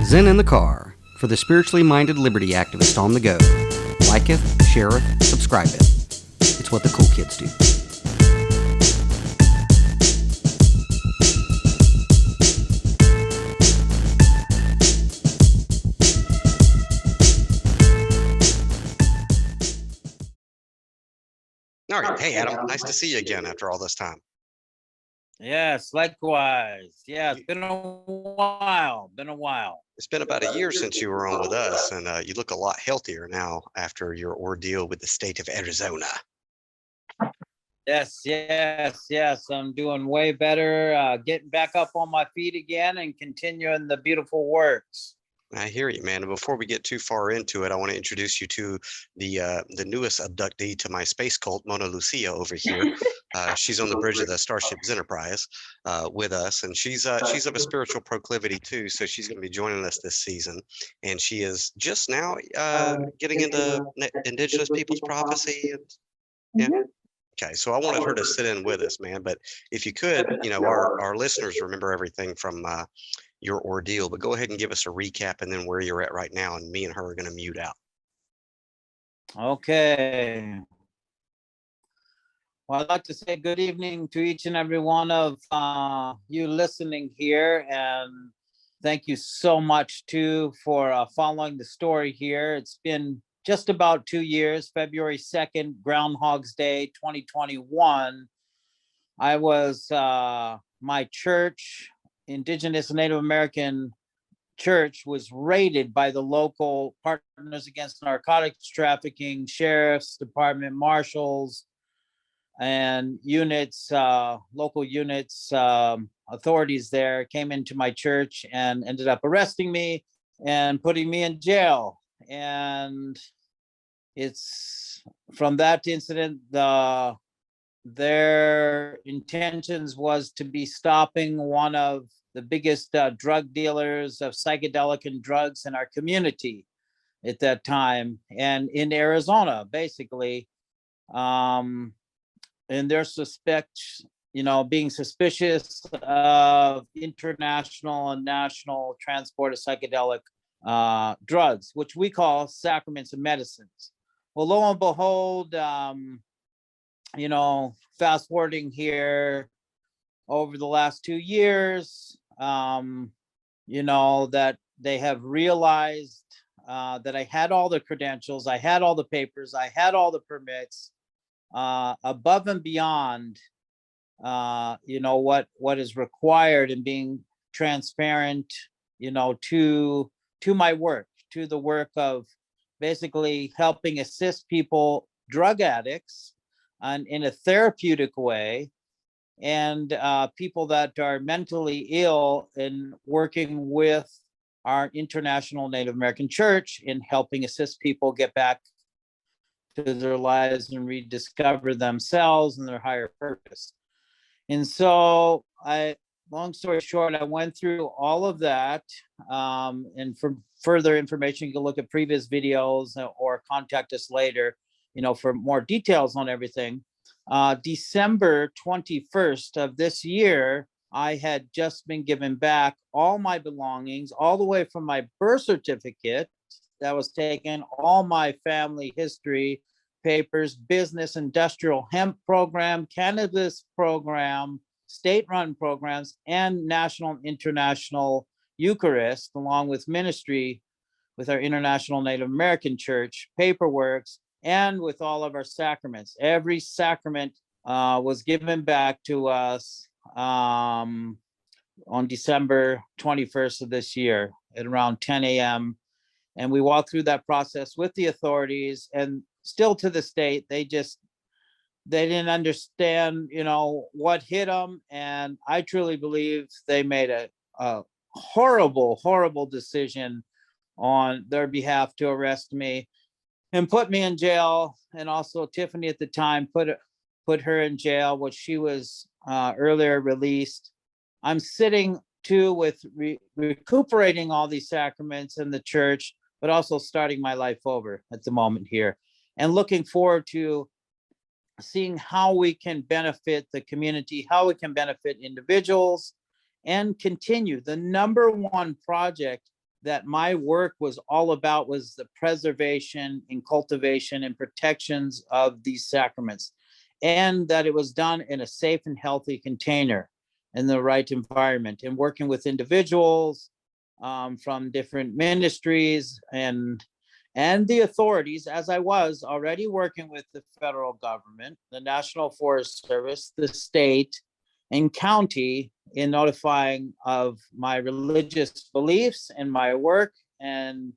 Zen in the Car, for the spiritually minded liberty activist on the go. Liketh, shareth, subscribeth. It's what the cool kids do. All right. Hey, Adam. Nice to see you again after all this time. Yes, likewise. Yeah, it's been a while. It's been about a year since you were on with us, and you look a lot healthier now after your ordeal with the state of Arizona. Yes. I'm doing way better, getting back up on my feet again and continuing the beautiful works. I hear you, man. And before we get too far into it, I want to introduce you to the newest abductee to my space cult, Mona Lucia, over here. She's on the bridge of the Starship Enterprise with us, and she's of a spiritual proclivity too. So she's going to be joining us this season, and she is just now getting into Indigenous people's prophecy. And, yeah. Okay, so I wanted her to sit in with us, man. But if you could, our listeners remember everything from your ordeal, but go ahead and give us a recap and then where you're at right now, and me and her are going to mute out. Okay. Well, I'd like to say good evening to each and every one of you listening here, and thank you so much too for following the story here. It's been just about 2 years, February 2nd, Groundhog's Day, 2021. I was, my church, Indigenous and Native American church, was raided by the local Partners Against Narcotics Trafficking, sheriff's department, marshals, and units, local units, authorities there came into my church and ended up arresting me and putting me in jail. And it's from that incident, their intentions was to be stopping one of the biggest drug dealers of psychedelic and drugs in our community at that time, and in Arizona, basically. And they're being suspicious of international and national transport of psychedelic drugs, which we call sacraments and medicines. Well, lo and behold, fast forwarding here over the last 2 years, that they have realized that I had all the credentials, I had all the papers, I had all the permits, above and beyond, what is required, and being transparent, to my work, to the work of basically helping assist people, drug addicts, and in a therapeutic way, and people that are mentally ill, and working with our International Native American Church in helping assist people get back to their lives and rediscover themselves and their higher purpose. And so long story short, I went through all of that. And for further information, you can look at previous videos or contact us later, for more details on everything. December 21st of this year, I had just been given back all my belongings, all the way from my birth certificate that was taken, all my family history, papers, business, industrial hemp program, cannabis program, state-run programs, and national and international Eucharist, along with ministry with our International Native American Church, paperworks, and with all of our sacraments. Every sacrament was given back to us on December 21st of this year at around 10 a.m. And we walked through that process with the authorities, and still to this date, they didn't understand, what hit them. And I truly believe they made a horrible decision on their behalf to arrest me and put me in jail. And also Tiffany at the time put her in jail, which she was earlier released. I'm sitting too with recuperating all these sacraments in the church, but also starting my life over at the moment here, and looking forward to seeing how we can benefit the community, how we can benefit individuals, and continue the number one project that my work was all about was the preservation and cultivation and protections of these sacraments, and that it was done in a safe and healthy container in the right environment, and working with individuals from different ministries and the authorities, as I was already working with the federal government, the National Forest Service, the state and county, in notifying of my religious beliefs and my work. And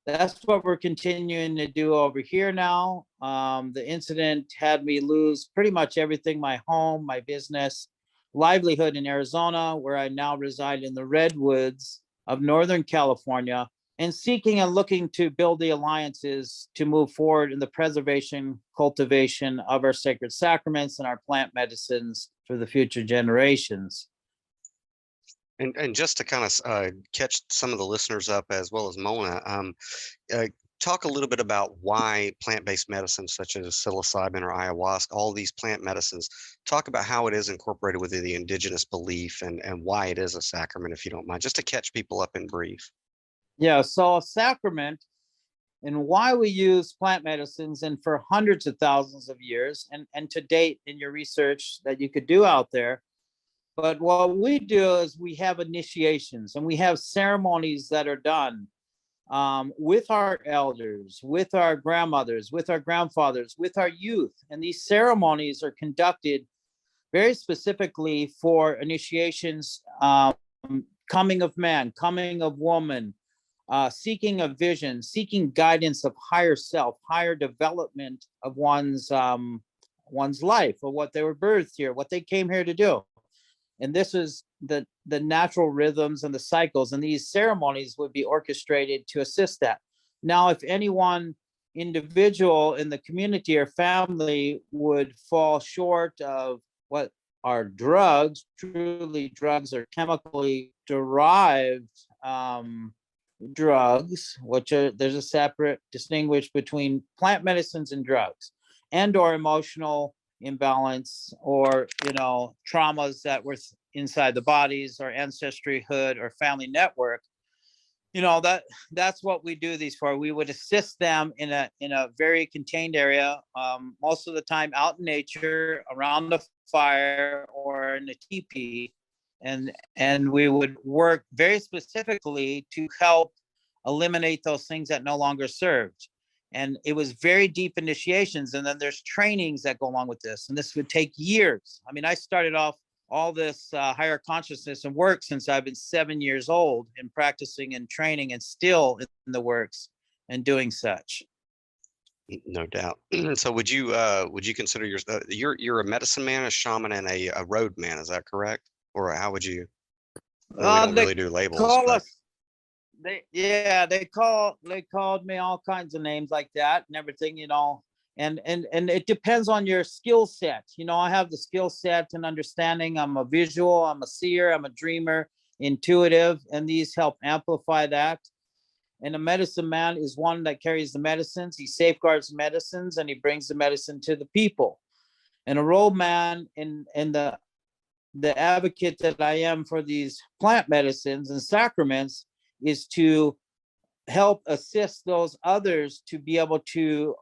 that's what we're continuing to do over here now. The incident had me lose pretty much everything: my home, my business, livelihood in Arizona, where I now reside in the redwoods of Northern California, and seeking and looking to build the alliances to move forward in the preservation, cultivation of our sacred sacraments and our plant medicines for the future generations. And just to kind of catch some of the listeners up, as well as Mona, talk a little bit about why plant-based medicines such as psilocybin or ayahuasca, all these plant medicines, talk about how it is incorporated within the indigenous belief and why it is a sacrament, if you don't mind, just to catch people up in brief. Yeah, so a sacrament, and why we use plant medicines, and for hundreds of thousands of years, and to date in your research that you could do out there. But what we do is we have initiations and we have ceremonies that are done with our elders, with our grandmothers, with our grandfathers, with our youth. And these ceremonies are conducted very specifically for initiations, coming of man, coming of woman, seeking a vision, seeking guidance of higher self, higher development of one's life, or what they were birthed here, what they came here to do. And this is the natural rhythms and the cycles, and these ceremonies would be orchestrated to assist that. Now, if any one individual in the community or family would fall short of what are drugs, truly drugs are chemically derived drugs, which are, there's a separate distinguish between plant medicines and drugs, and or emotional imbalance, or traumas that were inside the bodies, or ancestryhood, or family network. That's what we do these for. We would assist them in a very contained area, most of the time out in nature, around the fire, or in a teepee, and we would work very specifically to help eliminate those things that no longer served. And it was very deep initiations, and then there's trainings that go along with this, and this would take years. I mean, I started off all this higher consciousness and work since I've been 7 years old, and practicing and training, and still in the works and doing such. No doubt. So would you consider you're a medicine man, a shaman, and a road man? Is that correct? Or how would you? We don't really do labels. Call But... us. They called me all kinds of names like that and everything, and it depends on your skill set. I have the skill set and understanding. I'm a visual, I'm a seer, I'm a dreamer, intuitive, and these help amplify that. And a medicine man is one that carries the medicines. He safeguards medicines, and he brings the medicine to the people. And a road man, and the advocate that I am for these plant medicines and sacraments, is to help assist those others to be able to,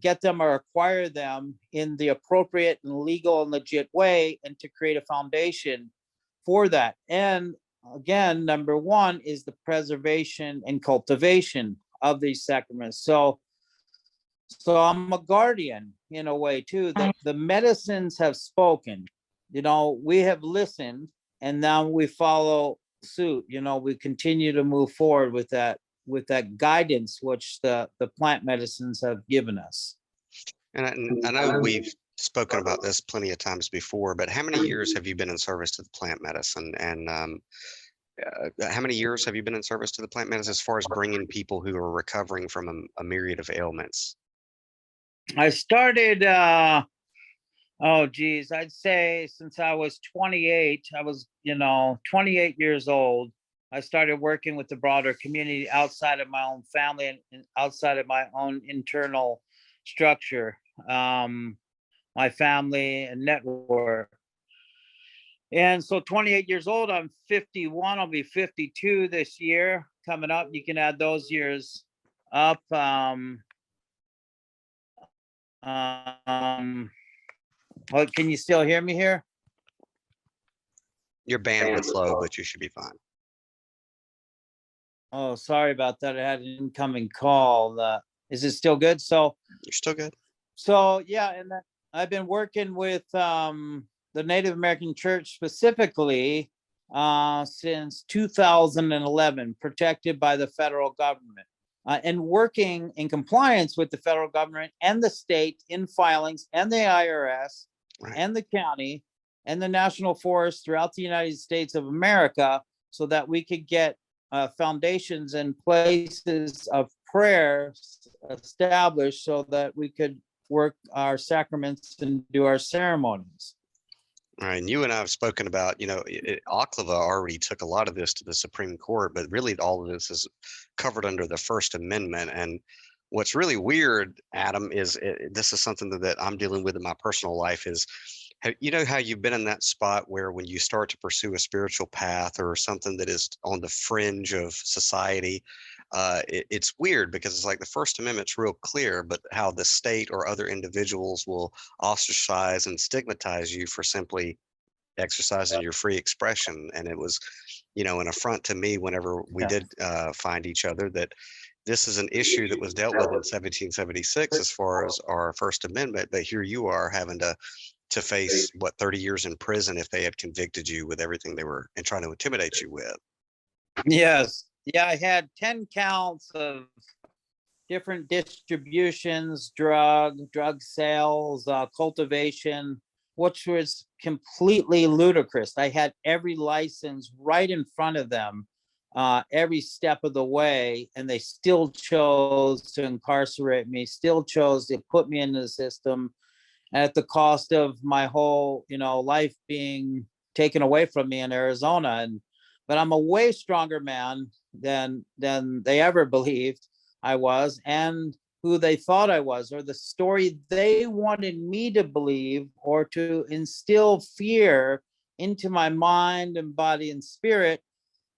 get them or acquire them in the appropriate and legal and legit way, and to create a foundation for that. And again, number one is the preservation and cultivation of these sacraments. So I'm a guardian in a way too. The medicines have spoken, we have listened, and now we follow suit. We continue to move forward with that guidance which the plant medicines have given us. And I know we've spoken about this plenty of times before, but how many years have you been in service to the plant medicine? And how many years have you been in service to the plant medicine, as far as bringing people who are recovering from a myriad of ailments? I started, I'd say since I was 28. I was, 28 years old. I started working with the broader community outside of my own family and outside of my own internal structure, my family and network. And so 28 years old, I'm 51, I'll be 52 this year. coming up. You can add those years up. Well, can you still hear me here? Your bandwidth's low, but you should be fine. Oh, sorry about that. I had an incoming call. Is it still good? So You're still good. So yeah, and then I've been working with the Native American Church specifically since 2011, protected by the federal government, and working in compliance with the federal government and the state in filings and the IRS Right. and the county and the national forest throughout the United States of America, so that we could get foundations and places of prayer established so that we could work our sacraments and do our ceremonies. Right. And you and I have spoken about, Oklahoma already took a lot of this to the Supreme Court, but really all of this is covered under the First Amendment. And what's really weird, Adam, is this is something that I'm dealing with in my personal life is, you know how you've been in that spot where when you start to pursue a spiritual path or something that is on the fringe of society, it's weird because it's like the First Amendment's real clear, but how the state or other individuals will ostracize and stigmatize you for simply exercising your free expression. And it was, an affront to me whenever we did find each other that this is an issue that was dealt with in 1776 as far as our First Amendment, but here you are having to face 30 years in prison if they had convicted you with everything they were and trying to intimidate you with. Yes. Yeah, I had 10 counts of different distributions, drug sales, cultivation, which was completely ludicrous. I had every license right in front of them, every step of the way, and they still chose to incarcerate me, still chose to put me in the system at the cost of my whole, life being taken away from me in Arizona. But I'm a way stronger man than they ever believed I was, and who they thought I was, or the story they wanted me to believe, or to instill fear into my mind and body and spirit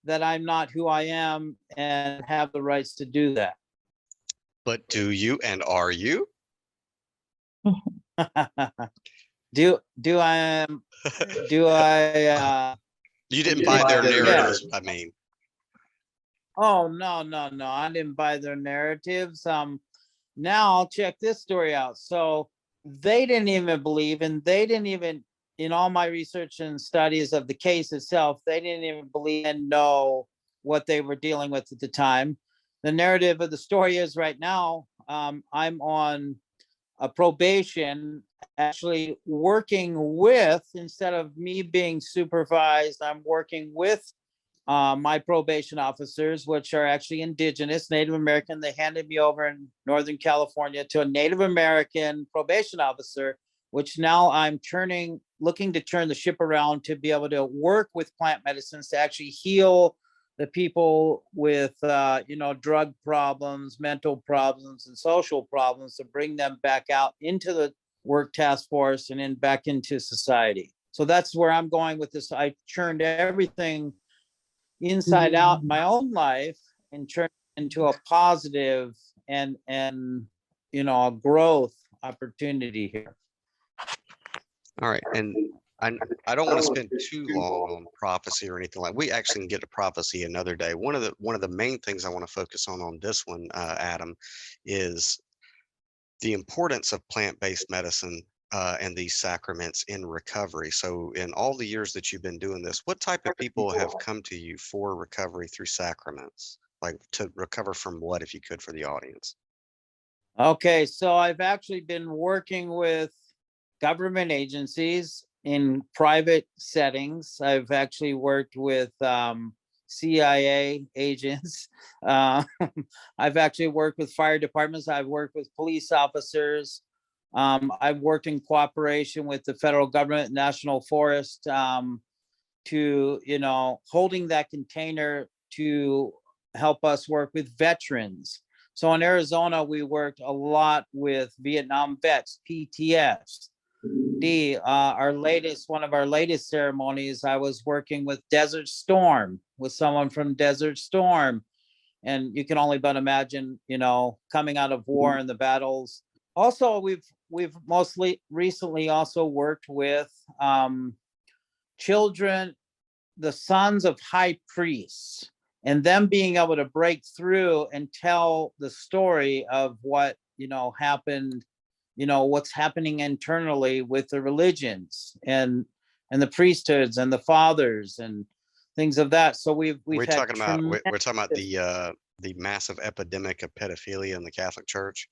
that I'm not who I am and have the rights to do that. But do you and are you? do I You didn't buy their narratives, I mean. Oh, no, I didn't buy their narratives. Now I'll check this story out. So they didn't even believe, and they didn't even, in all my research and studies of the case itself, they didn't even believe and know what they were dealing with at the time. The narrative of the story is right now, I'm on a probation, actually working with, instead of me being supervised, I'm working with my probation officers, which are actually indigenous, Native American. They handed me over in Northern California to a Native American probation officer, which now I'm looking to turn the ship around to be able to work with plant medicines to actually heal the people with, drug problems, mental problems, and social problems, to bring them back out into the work task force and then back into society. So that's where I'm going with this. I turned everything inside out in my own life and turned into a positive and a growth opportunity here. All right. And I don't want to spend too long on prophecy or anything like. We actually can get to prophecy another day. One of the main things I want to focus on this one, Adam, is the importance of plant-based medicine and these sacraments in recovery. So in all the years that you've been doing this, what type of people have come to you for recovery through sacraments? Like to recover from what, if you could, for the audience? Okay, so I've actually been working with government agencies in private settings. I've actually worked with CIA agents. I've actually worked with fire departments. I've worked with police officers. I've worked in cooperation with the federal government, National Forest, to, holding that container to help us work with veterans. So in Arizona, we worked a lot with Vietnam vets, PTS. One of our latest ceremonies, I was working with Desert Storm, with someone from Desert Storm, And you can only but imagine, coming out of war and the battles. Also, we've mostly recently also worked with children, the sons of high priests, and them being able to break through and tell the story of what happened, what's happening internally with the religions and the priesthoods and the fathers and things of that. So we're talking about the massive epidemic of pedophilia in the Catholic Church.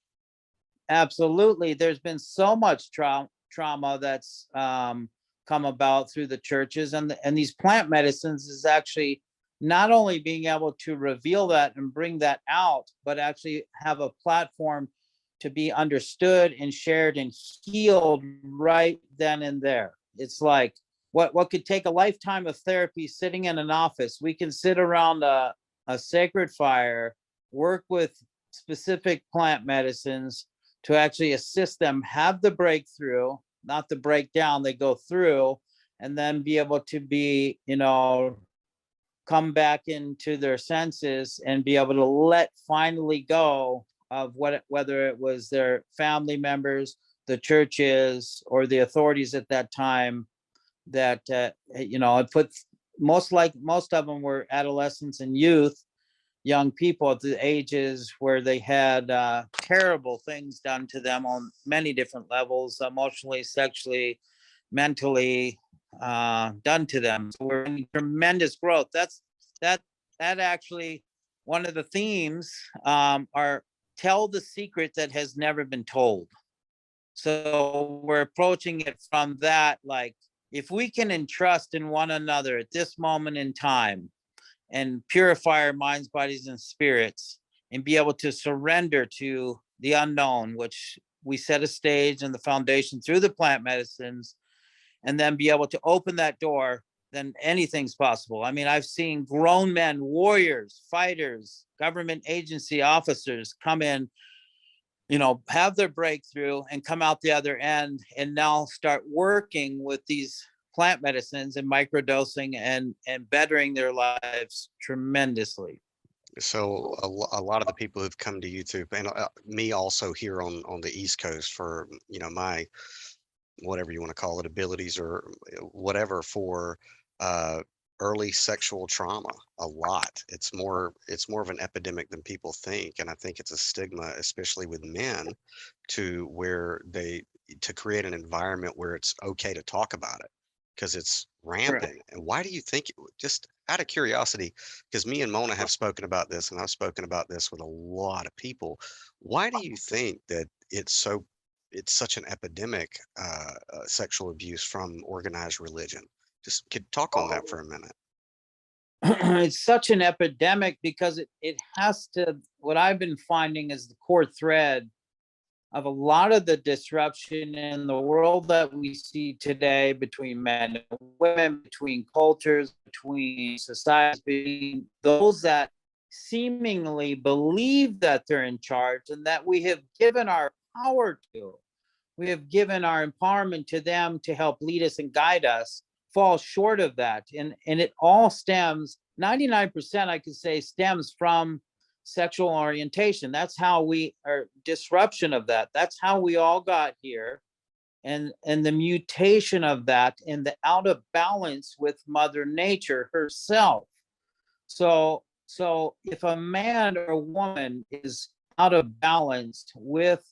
Absolutely. There's been so much trauma that's come about through the churches, and these plant medicines is actually not only being able to reveal that and bring that out, but actually have a platform to be understood and shared and healed right then and there. It's like what could take a lifetime of therapy sitting in an office. We can sit around a sacred fire, work with specific plant medicines to actually assist them have the breakthrough, not the breakdown, they go through, and then be able to be, come back into their senses and be able to finally go of whether it was their family members, the churches, or the authorities at that time that, I put most of them were adolescents and youth, young people at the ages where they had terrible things done to them on many different levels, emotionally, sexually, mentally, done to them. So we're in tremendous growth. That actually, one of the themes are tell the secret that has never been told. So we're approaching it from that, like, if we can entrust in one another at this moment in time and purify our minds, bodies, and spirits, and be able to surrender to the unknown, which we set a stage and the foundation through the plant medicines, and then be able to open that door, then anything's possible. I mean, I've seen grown men, warriors, fighters, government agency officers come in, have their breakthrough and come out the other end and now start working with these plant medicines and microdosing and bettering their lives tremendously. So a lot of the people who've come to YouTube, and me also here on the East Coast for, my, whatever you want to call it, abilities or whatever for early sexual trauma, a lot. It's more of an epidemic than people think. And I think it's a stigma, especially with men, to create an environment where it's okay to talk about it because it's rampant. Correct. And why do you think, just out of curiosity, because me and Mona have spoken about this, and I've spoken about this with a lot of people, why do you think that it's such an epidemic, sexual abuse from organized religion? Just could talk on that for a minute. It's such an epidemic because it has to, what I've been finding is the core thread of a lot of the disruption in the world that we see today between men and women, between cultures, between societies, between those that seemingly believe that they're in charge and that we have given our power to. We have given our empowerment to them to help lead us and guide us, fall short of that. And it all stems, 99% I could say stems from sexual orientation. That's how disruption of that. That's how we all got here. And the mutation of that and the out of balance with Mother Nature herself. So if a man or a woman is out of balance with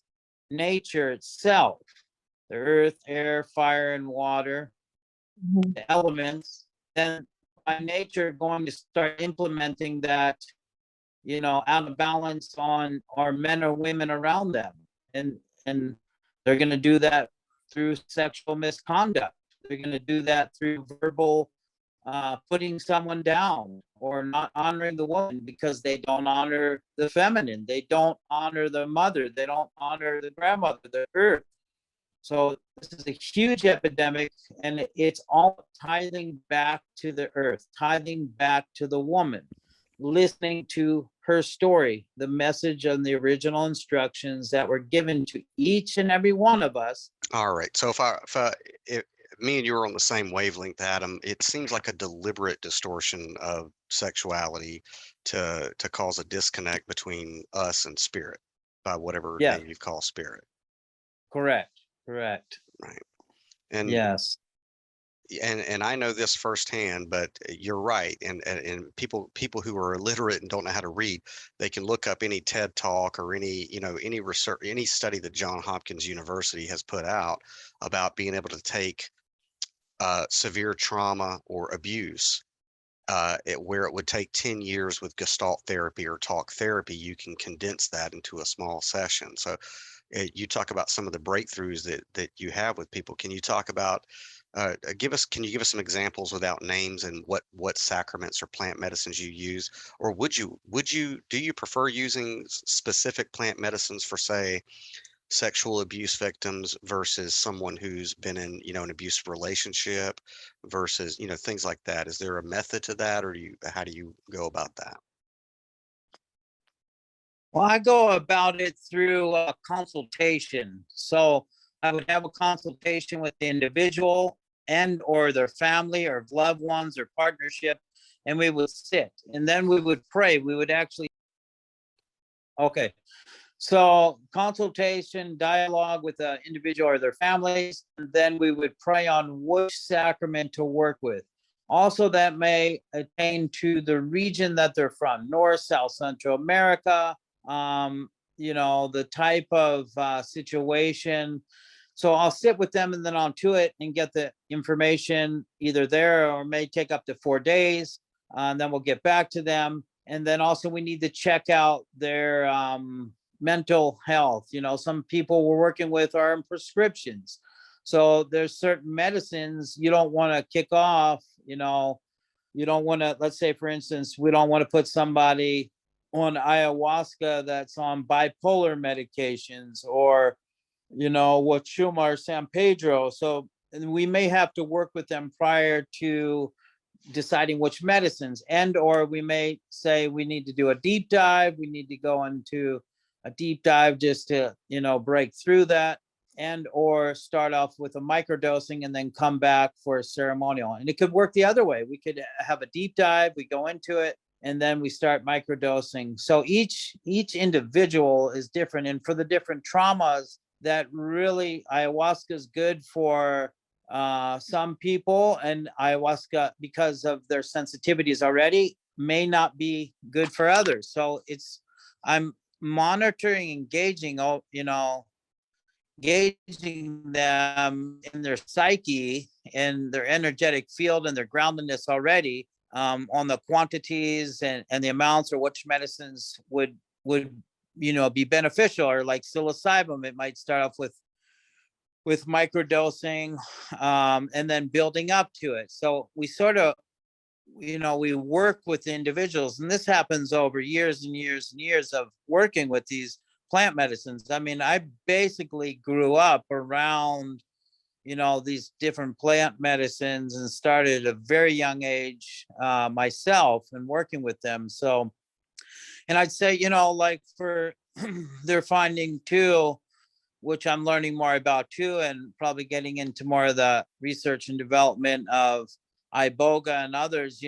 nature itself, the earth, air, fire, and water, the elements, then by nature going to start implementing that, out of balance on our men or women around them. And they're going to do that through sexual misconduct. They're going to do that through verbal putting someone down or not honoring the woman because they don't honor the feminine. They don't honor the mother. They don't honor the grandmother, the earth. So this is a huge epidemic, and it's all tithing back to the earth, tithing back to the woman, listening to her story, the message and the original instructions that were given to each and every one of us. All right. So if me and you are on the same wavelength, Adam. It seems like a deliberate distortion of sexuality to cause a disconnect between us and spirit by whatever Yes, name you call spirit. correct, correct. Right. And Yes. and I know this firsthand, but you're right. And people who are illiterate and don't know how to read, they can look up any TED talk or any, any research, any study that Johns Hopkins University has put out about being able to take severe trauma or abuse, where it would take 10 years with Gestalt therapy or talk therapy, you can condense that into a small session. So you talk about some of the breakthroughs that you have with people. Can you talk about, can you give us some examples without names and what sacraments or plant medicines you use? Or do you prefer using specific plant medicines for, say, sexual abuse victims versus someone who's been in, an abusive relationship versus, things like that? Is there a method to that, or how do you go about that? Well, I go about it through a consultation. So I would have a consultation with the individual and or their family or loved ones or partnership, and we would sit and then we would pray. We would actually, okay. So consultation, dialogue with the individual or their families, and then we would pray on which sacrament to work with. Also, that may attain to the region that they're from, North, South, Central America, the type of situation. So I'll sit with them and then I'll to it and get the information either there or may take up to 4 days. And then we'll get back to them. And then also we need to check out their mental health. Some people we're working with are in prescriptions. So there's certain medicines you don't want to kick off, you don't want to, let's say, for instance, we don't want to put somebody on ayahuasca that's on bipolar medications or, what Schumer, San Pedro. So we may have to work with them prior to deciding which medicines, and or we may say we need to do a deep dive. We need to go into a deep dive just to, break through that, and or start off with a microdosing and then come back for a ceremonial. And it could work the other way. We could have a deep dive, we go into it, and then we start microdosing. So each individual is different. And for the different traumas that really ayahuasca is good for some people, and ayahuasca, because of their sensitivities already, may not be good for others. So I'm monitoring, engaging them in their psyche and their energetic field and their groundedness already, on the quantities and the amounts, or which medicines would be beneficial. Or like psilocybin, it might start off with microdosing, and then building up to it. So we sort of, we work with individuals, and this happens over years and years and years of working with these plant medicines. I mean, I basically grew up around, these different plant medicines and started at a very young age myself and working with them. So, and I'd say, like for they're finding too, which I'm learning more about too, and probably getting into more of the research and development of iboga and others,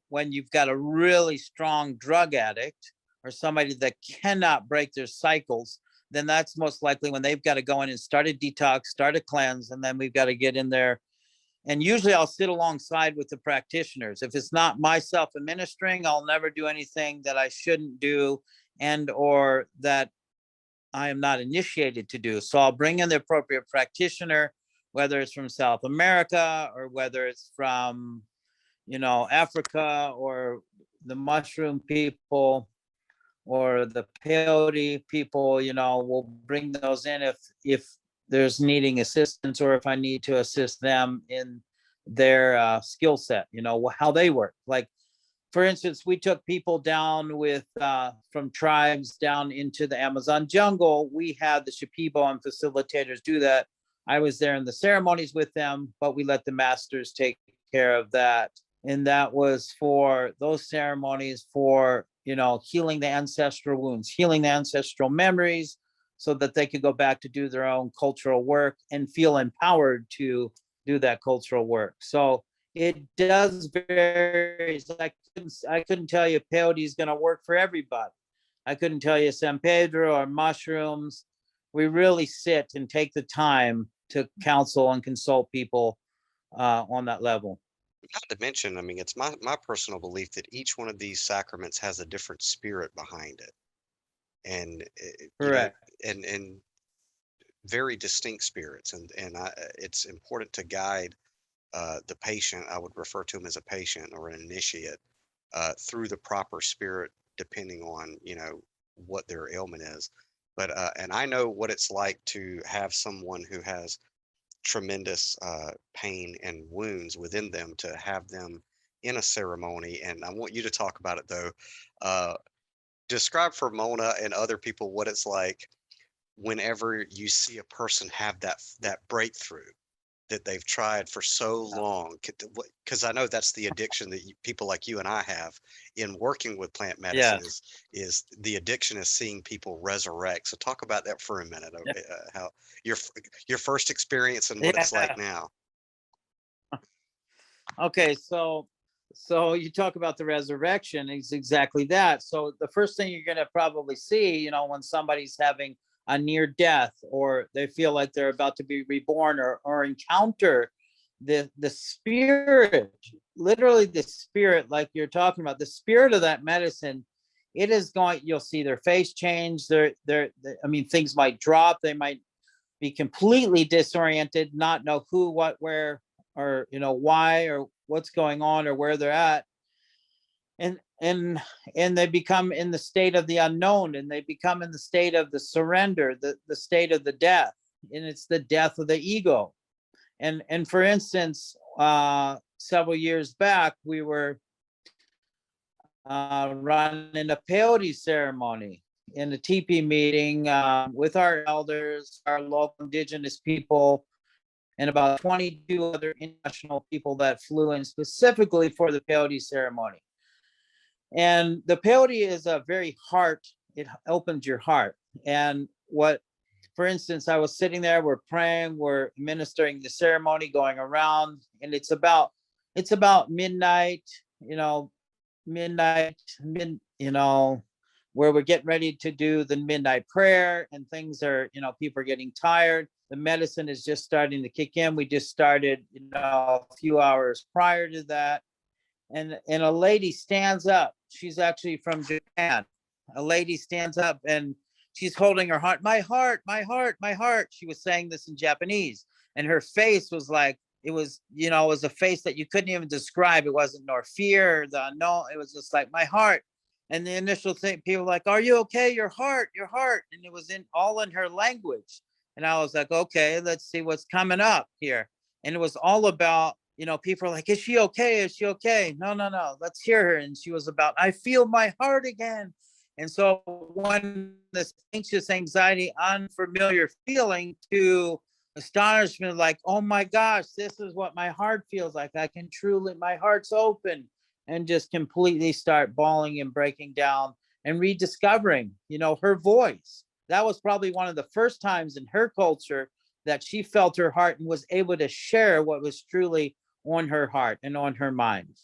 when you've got a really strong drug addict or somebody that cannot break their cycles, then that's most likely when they've got to go in and start a detox, start a cleanse, and then we've got to get in there. And usually I'll sit alongside with the practitioners. If it's not myself administering, I'll never do anything that I shouldn't do and or that I am not initiated to do. So I'll bring in the appropriate practitioner, whether it's from South America or whether it's from, Africa or the mushroom people or the peyote people. We'll bring those in if there's needing assistance, or if I need to assist them in their skill set, how they work. Like, for instance, we took people down from tribes down into the Amazon jungle. We had the Shipibo and facilitators do that. I was there in the ceremonies with them, but we let the masters take care of that. And that was for those ceremonies for, healing the ancestral wounds, healing the ancestral memories, so that they could go back to do their own cultural work and feel empowered to do that cultural work. So it does vary. I couldn't tell you peyote is going to work for everybody. I couldn't tell you San Pedro or mushrooms. We really sit and take the time to counsel and consult people on that level. Not to mention, I mean, it's my personal belief that each one of these sacraments has a different spirit behind it, and Correct. and very distinct spirits, and it's important to guide the patient. I would refer to him as a patient or an initiate through the proper spirit, depending on what their ailment is. But and I know what it's like to have someone who has tremendous pain and wounds within them, to have them in a ceremony. And I want you to talk about it though. Describe for Mona and other people what it's like whenever you see a person have that breakthrough that they've tried for so long, because I know that's the addiction that people like you and I have in working with plant medicine. Is the addiction is seeing people resurrect. So talk about that for a minute. How your first experience and what it's like now. Okay, so you talk about the resurrection. It's exactly that. So the first thing you're going to probably see, when somebody's having a near death, or they feel like they're about to be reborn, or encounter the spirit, literally the spirit, like you're talking about, the spirit of that medicine, it is going, you'll see their face change. I mean, things might drop. They might be completely disoriented, not know who, what, where, or, why, or what's going on, or where they're at. And they become in the state of the unknown, and they become in the state of the surrender, the state of the death, and it's the death of the ego. And for instance, several years back, we were running a peyote ceremony in a teepee meeting with our elders, our local indigenous people, and about 22 other international people that flew in specifically for the peyote ceremony. And the peyote is a very heart, it opens your heart. And for instance, I was sitting there, we're praying, we're administering the ceremony, going around, and it's about midnight, where we're getting ready to do the midnight prayer, and things are, people are getting tired. The medicine is just starting to kick in. We just started, a few hours prior to that. And a lady stands up. She's actually from Japan. A lady stands up and she's holding her heart. My heart, my heart, my heart. She was saying this in Japanese. And her face was like, it was a face that you couldn't even describe. It wasn't nor fear, the unknown. It was just like, my heart. And the initial thing, people were like, are you okay? Your heart, your heart. And it was all in her language. And I was like, okay, let's see what's coming up here. And it was all about, people are like, is she okay? Is she okay? No. Let's hear her. And she was about, I feel my heart again. And so when this anxious anxiety, unfamiliar feeling to astonishment, like, oh my gosh, this is what my heart feels like. I can truly, my heart's open, and just completely start bawling and breaking down and rediscovering, her voice. That was probably one of the first times in her culture that she felt her heart and was able to share what was truly on her heart and on her mind.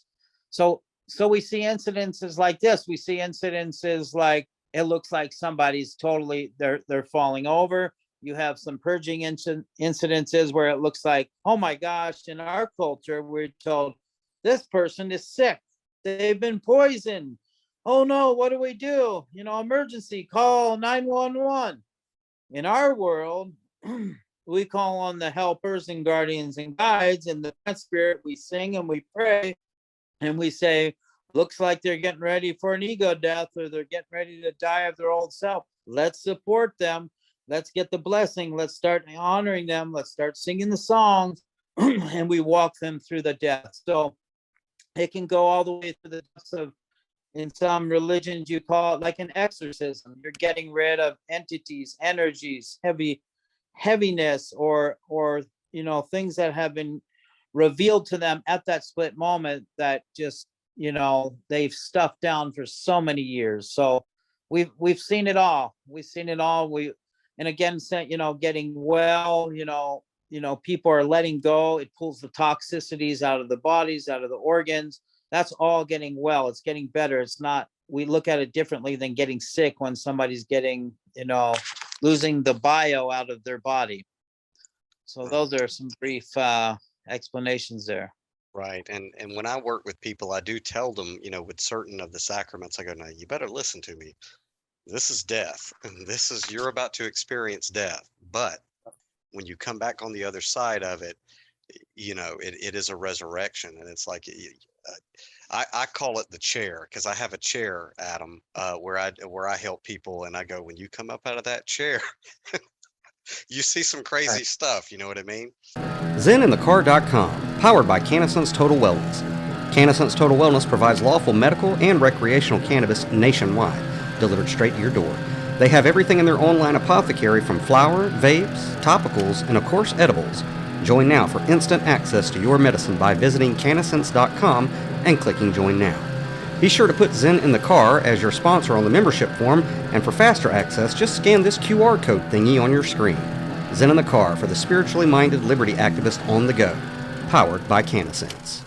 So we see incidences like this. We see incidences like, it looks like somebody's totally, they're falling over. You have some purging incidences where it looks like, oh my gosh, in our culture, we're told this person is sick. They've been poisoned. Oh no, what do we do? Emergency, call 911. In our world, we call on the helpers and guardians and guides, and the spirit, we sing and we pray, and we say, looks like they're getting ready for an ego death, or they're getting ready to die of their old self. Let's support them. Let's get the blessing. Let's start honoring them. Let's start singing the songs, and we walk them through the death. So it can go all the way to the depths of, in some religions, you call it like an exorcism. You're getting rid of entities, energies, heaviness, or things that have been revealed to them at that split moment that just, they've stuffed down for so many years. So we've seen it all. We've seen it all. And again, getting well, people are letting go. It pulls the toxicities out of the bodies, out of the organs. That's all getting well. It's getting better. It's not, we look at it differently than getting sick when somebody's getting, losing the bio out of their body. So those are some brief explanations there. Right. And when I work with people, I do tell them, with certain of the sacraments, I go, now you better listen to me. This is death. And you're about to experience death. But when you come back on the other side of it, it is a resurrection. And it's like, I call it the chair, because I have a chair, Adam, where I help people, and I go, when you come up out of that chair, you see some crazy stuff. You know what I mean? ZENintheCAR.com, powered by CannaSense Total Wellness. CannaSense Total Wellness provides lawful medical and recreational cannabis nationwide, delivered straight to your door. They have everything in their online apothecary, from flower, vapes, topicals, and of course edibles. Join now for instant access to your medicine by visiting CannaSense.com and clicking Join Now. Be sure to put Zen in the Car as your sponsor on the membership form, and for faster access, just scan this QR code thingy on your screen. Zen in the Car, for the spiritually minded liberty activist on the go, powered by CannaSense.